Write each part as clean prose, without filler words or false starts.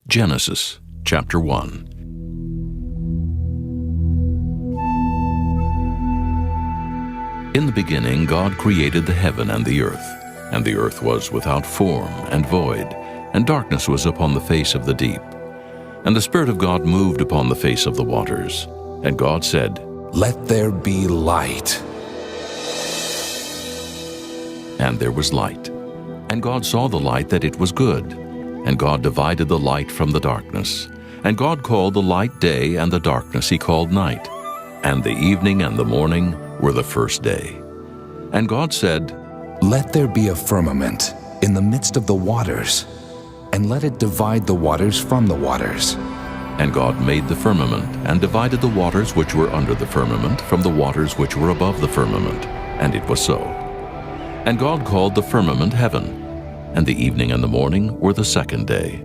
Genesis chapter 1. In the beginning God created the heaven and the earth was without form and void, and darkness was upon the face of the deep. And the Spirit of God moved upon the face of the waters. And God said, "Let there be light." And there was light. And God saw the light that it was good. And God divided the light from the darkness. And God called the light day, and the darkness he called night. And the evening and the morning were the first day. And God said, "Let there be a firmament in the midst of the waters, and let it divide the waters from the waters." And God made the firmament, and divided the waters which were under the firmament from the waters which were above the firmament. And it was so. And God called the firmament heaven. And the evening and the morning were the second day.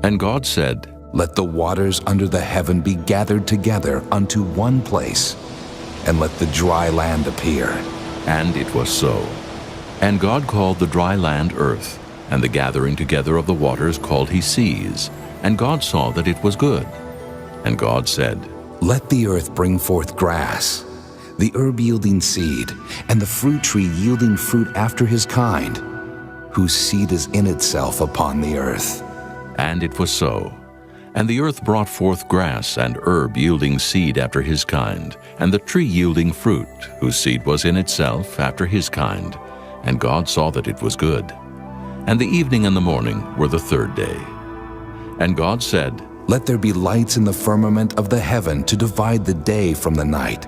And God said, "Let the waters under the heaven be gathered together unto one place, and let the dry land appear." And it was so. And God called the dry land earth, and the gathering together of the waters called he seas. And God saw that it was good. And God said, "Let the earth bring forth grass, the herb yielding seed, and the fruit tree yielding fruit after his kind, whose seed is in itself upon the earth." And it was so. And the earth brought forth grass and herb yielding seed after his kind, and the tree yielding fruit, whose seed was in itself after his kind. And God saw that it was good. And the evening and the morning were the third day. And God said, "Let there be lights in the firmament of the heaven to divide the day from the night,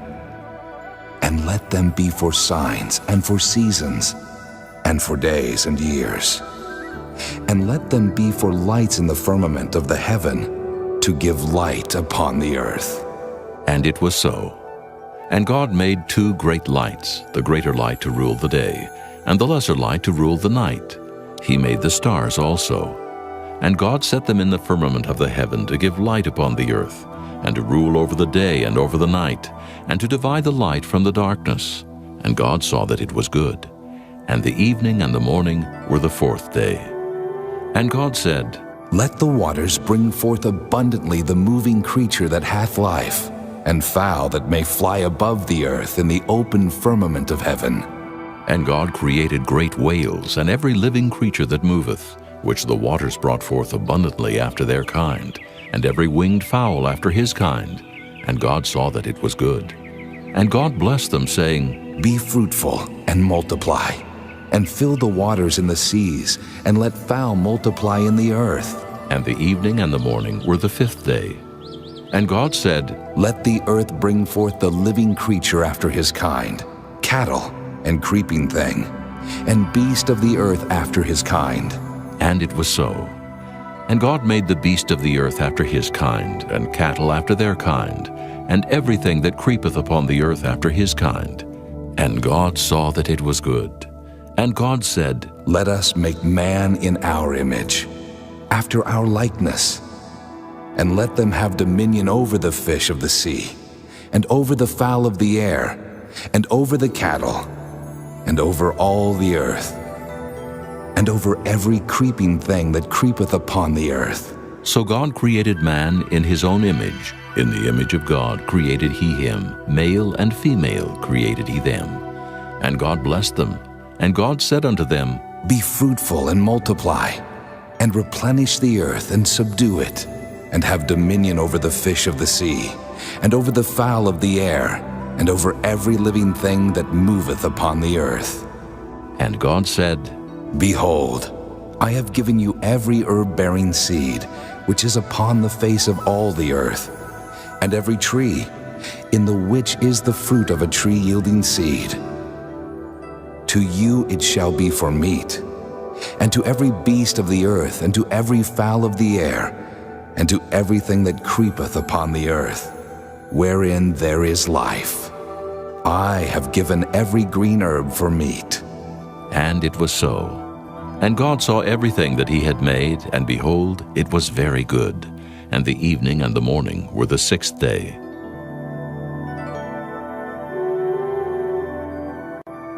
and let them be for signs and for seasons, and for days and years. And let them be for lights in the firmament of the heaven, to give light upon the earth." And it was so. And God made two great lights, the greater light to rule the day, and the lesser light to rule the night. He made the stars also. And God set them in the firmament of the heaven to give light upon the earth, and to rule over the day and over the night, and to divide the light from the darkness. And God saw that it was good. And the evening and the morning were the fourth day. And God said, "Let the waters bring forth abundantly the moving creature that hath life, and fowl that may fly above the earth in the open firmament of heaven." And God created great whales, and every living creature that moveth, which the waters brought forth abundantly after their kind, and every winged fowl after his kind. And God saw that it was good. And God blessed them, saying, "Be fruitful and multiply, and fill the waters in the seas, and let fowl multiply in the earth." And the evening and the morning were the fifth day. And God said, "Let the earth bring forth the living creature after his kind, cattle and creeping thing, and beast of the earth after his kind." And it was so. And God made the beast of the earth after his kind, and cattle after their kind, and everything that creepeth upon the earth after his kind. And God saw that it was good. And God said, "Let us make man in our image, after our likeness, and let them have dominion over the fish of the sea, and over the fowl of the air, and over the cattle, and over all the earth, and over every creeping thing that creepeth upon the earth." So God created man in his own image. In the image of God created he him. Male and female created he them. And God blessed them. And God said unto them, "Be fruitful and multiply, and replenish the earth and subdue it, and have dominion over the fish of the sea, and over the fowl of the air, and over every living thing that moveth upon the earth." And God said, "Behold, I have given you every herb-bearing seed, which is upon the face of all the earth, and every tree, in the which is the fruit of a tree yielding seed. To you it shall be for meat, and to every beast of the earth, and to every fowl of the air, and to everything that creepeth upon the earth, wherein there is life. I have given every green herb for meat." And it was so. And God saw everything that he had made, and behold, it was very good. And the evening and the morning were the sixth day.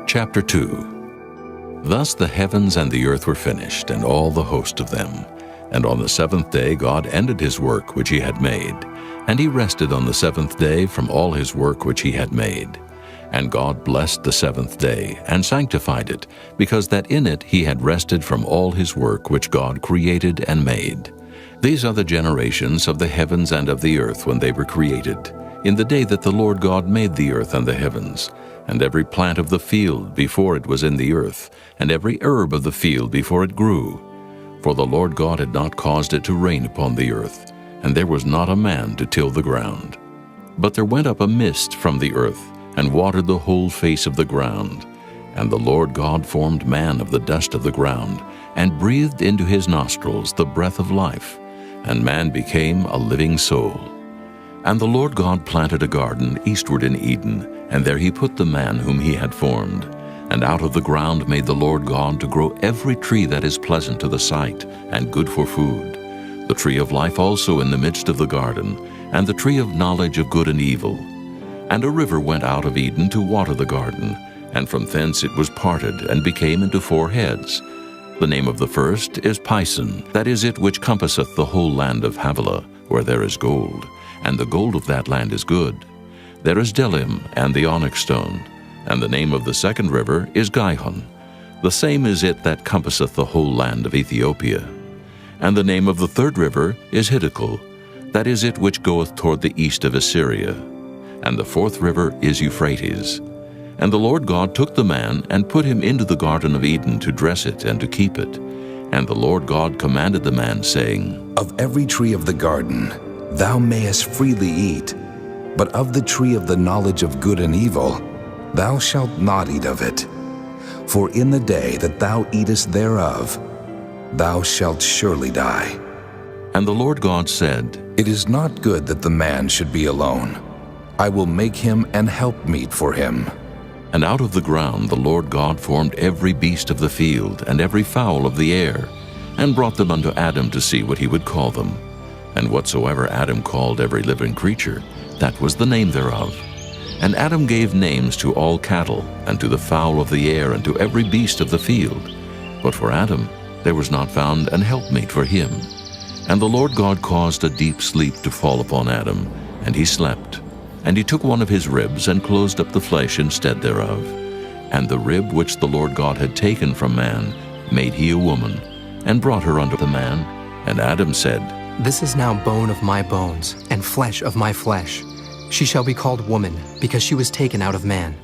Chapter 2. Thus the heavens and the earth were finished, and all the host of them. And on the seventh day God ended his work which he had made. And he rested on the seventh day from all his work which he had made. And God blessed the seventh day, and sanctified it, because that in it he had rested from all his work which God created and made. These are the generations of the heavens and of the earth when they were created, in the day that the Lord God made the earth and the heavens, and every plant of the field before it was in the earth, and every herb of the field before it grew. For the Lord God had not caused it to rain upon the earth, and there was not a man to till the ground. But there went up a mist from the earth, and watered the whole face of the ground. And the Lord God formed man of the dust of the ground, and breathed into his nostrils the breath of life, and man became a living soul. And the Lord God planted a garden eastward in Eden, and there he put the man whom he had formed. And out of the ground made the Lord God to grow every tree that is pleasant to the sight, and good for food, the tree of life also in the midst of the garden, and the tree of knowledge of good and evil. And a river went out of Eden to water the garden, and from thence it was parted, and became into 4 heads. The name of the first is Pison, that is it which compasseth the whole land of Havilah, where there is gold, and the gold of that land is good. There is Delim, and the onyx stone. And the name of the second river is Gihon. The same is it that compasseth the whole land of Ethiopia. And the name of the third river is Hiddekel, that is it which goeth toward the east of Assyria. And the fourth river is Euphrates. And the Lord God took the man, and put him into the garden of Eden to dress it and to keep it. And the Lord God commanded the man, saying, Of every tree of the garden thou mayest freely eat, but of the tree of the knowledge of good and evil thou shalt not eat of it. For in the day that thou eatest thereof, thou shalt surely die. And the Lord God said, It is not good that the man should be alone. I will make him an helpmeet for him. And out of the ground the Lord God formed every beast of the field, and every fowl of the air, and brought them unto Adam to see what he would call them. And whatsoever Adam called every living creature, that was the name thereof. And Adam gave names to all cattle, and to the fowl of the air, and to every beast of the field. But for Adam there was not found an helpmeet for him. And the Lord God caused a deep sleep to fall upon Adam, and he slept. And he took one of his ribs, and closed up the flesh instead thereof. And the rib which the Lord God had taken from man made he a woman, and brought her unto the man. And Adam said, This is now bone of my bones, and flesh of my flesh. She shall be called woman, because she was taken out of man.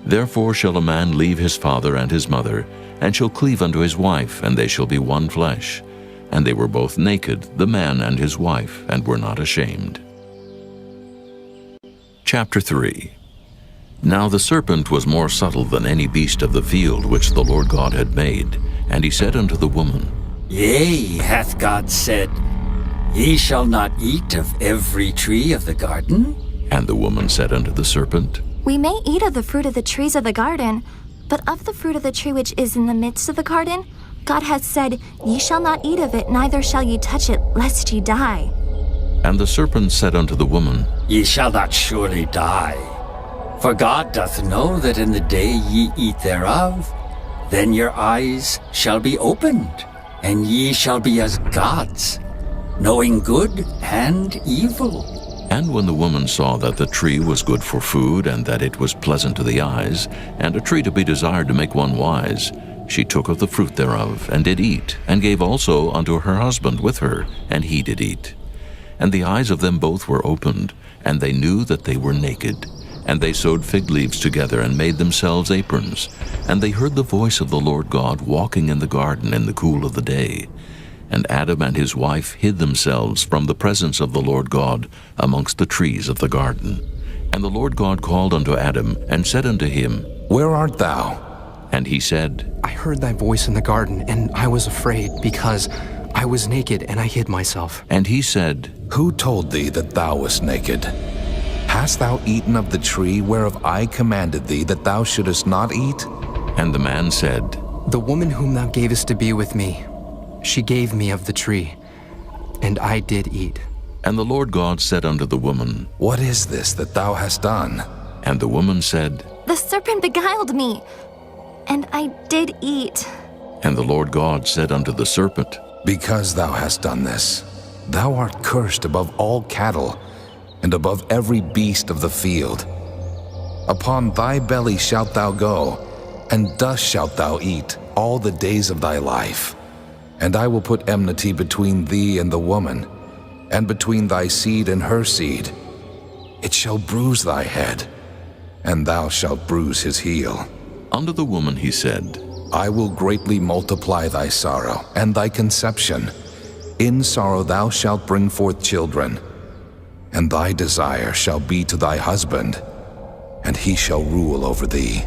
Therefore shall a man leave his father and his mother, and shall cleave unto his wife, and they shall be one flesh. And they were both naked, the man and his wife, and were not ashamed. Chapter 3. Now the serpent was more subtle than any beast of the field which the Lord God had made. And he said unto the woman, Yea, hath God said, Ye shall not eat of every tree of the garden? And the woman said unto the serpent, We may eat of the fruit of the trees of the garden, but of the fruit of the tree which is in the midst of the garden, God hath said, Ye shall not eat of it, neither shall ye touch it, lest ye die. And the serpent said unto the woman, Ye shall not surely die. For God doth know that in the day ye eat thereof, then your eyes shall be opened, and ye shall be as gods, knowing good and evil. And when the woman saw that the tree was good for food, and that it was pleasant to the eyes, and a tree to be desired to make one wise, she took of the fruit thereof, and did eat, and gave also unto her husband with her, and he did eat. And the eyes of them both were opened, and they knew that they were naked. And they sewed fig leaves together, and made themselves aprons. And they heard the voice of the Lord God walking in the garden in the cool of the day. And Adam and his wife hid themselves from the presence of the Lord God amongst the trees of the garden. And the Lord God called unto Adam, and said unto him, Where art thou? And he said, I heard thy voice in the garden, and I was afraid, because I was naked, and I hid myself. And he said, Who told thee that thou wast naked? Hast thou eaten of the tree whereof I commanded thee that thou shouldest not eat? And the man said, The woman whom thou gavest to be with me, she gave me of the tree, and I did eat. And the Lord God said unto the woman, What is this that thou hast done? And the woman said, The serpent beguiled me, and I did eat. And the Lord God said unto the serpent, Because thou hast done this, thou art cursed above all cattle, and above every beast of the field. Upon thy belly shalt thou go, and dust shalt thou eat all the days of thy life. And I will put enmity between thee and the woman, and between thy seed and her seed. It shall bruise thy head, and thou shalt bruise his heel. Unto the woman he said, I will greatly multiply thy sorrow and thy conception. In sorrow thou shalt bring forth children, and thy desire shall be to thy husband, and he shall rule over thee.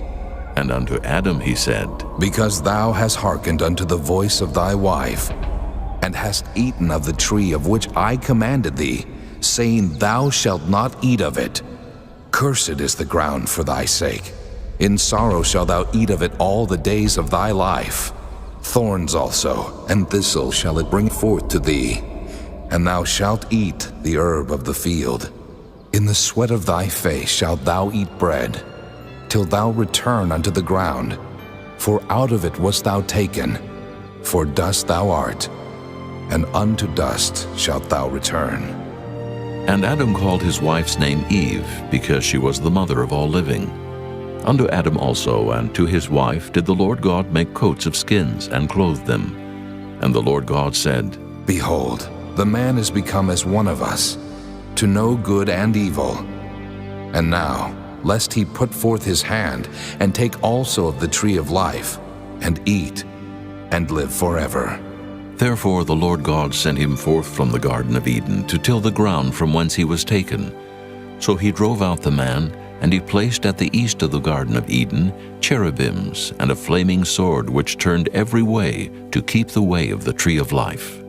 And unto Adam he said, Because thou hast hearkened unto the voice of thy wife, and hast eaten of the tree of which I commanded thee, saying, Thou shalt not eat of it. Cursed is the ground for thy sake. In sorrow shalt thou eat of it all the days of thy life. Thorns also and thistles shall it bring forth to thee, and thou shalt eat the herb of the field. In the sweat of thy face shalt thou eat bread, till thou return unto the ground. For out of it wast thou taken, for dust thou art, and unto dust shalt thou return. And Adam called his wife's name Eve, because she was the mother of all living. Unto Adam also and to his wife did the Lord God make coats of skins, and clothed them. And the Lord God said, Behold, the man is become as one of us, to know good and evil. And now, lest he put forth his hand, and take also of the tree of life, and eat, and live forever. Therefore the Lord God sent him forth from the Garden of Eden to till the ground from whence he was taken. So he drove out the man, and he placed at the east of the Garden of Eden cherubims and a flaming sword which turned every way to keep the way of the tree of life.